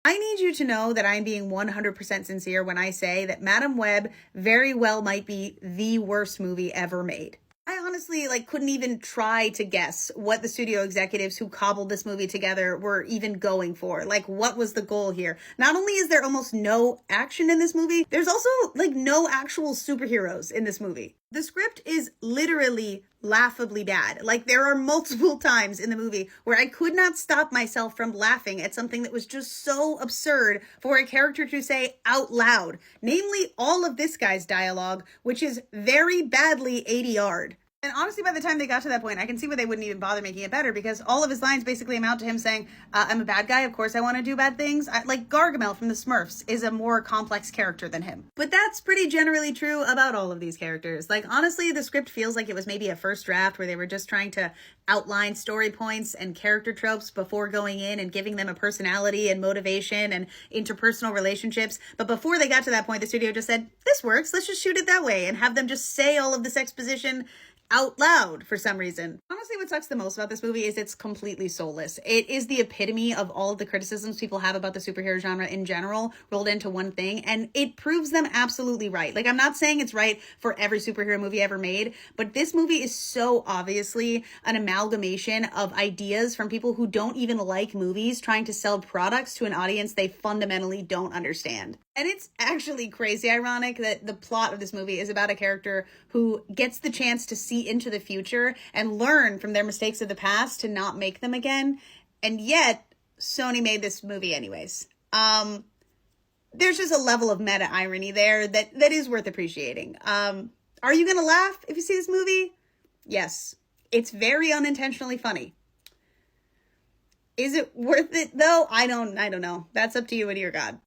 I need you to know that I'm being 100% sincere when I say that Madam Web very well might be the worst movie ever made. I honestly couldn't even try to guess what the studio executives who cobbled this movie together were even going for. What was the goal here? Not only is there almost no action in this movie, there's also no actual superheroes in this movie. The script is literally laughably bad. There are multiple times in the movie where I could not stop myself from laughing at something that was just so absurd for a character to say out loud. Namely, all of this guy's dialogue, which is very badly ADR'd. And honestly, by the time they got to that point, I can see why they wouldn't even bother making it better, because all of his lines basically amount to him saying, I'm a bad guy, of course I want to do bad things. Gargamel from the Smurfs is a more complex character than him. But that's pretty generally true about all of these characters. Honestly, the script feels like it was maybe a first draft where they were just trying to outline story points and character tropes before going in and giving them a personality and motivation and interpersonal relationships. But before they got to that point, the studio just said, this works, let's just shoot it that way and have them just say all of this exposition out loud for some reason. Honestly, what sucks the most about this movie is it's completely soulless. It is the epitome of all of the criticisms people have about the superhero genre in general rolled into one thing, and it proves them absolutely right. I'm not saying it's right for every superhero movie ever made, but this movie is so obviously an amalgamation of ideas from people who don't even like movies trying to sell products to an audience they fundamentally don't understand. And it's actually crazy ironic that the plot of this movie is about a character who gets the chance to see into the future and learn from their mistakes of the past to not make them again. And yet, Sony made this movie anyways. There's just a level of meta irony there that is worth appreciating. Are you gonna laugh if you see this movie? Yes. It's very unintentionally funny. Is it worth it though? I don't know. That's up to you and your God.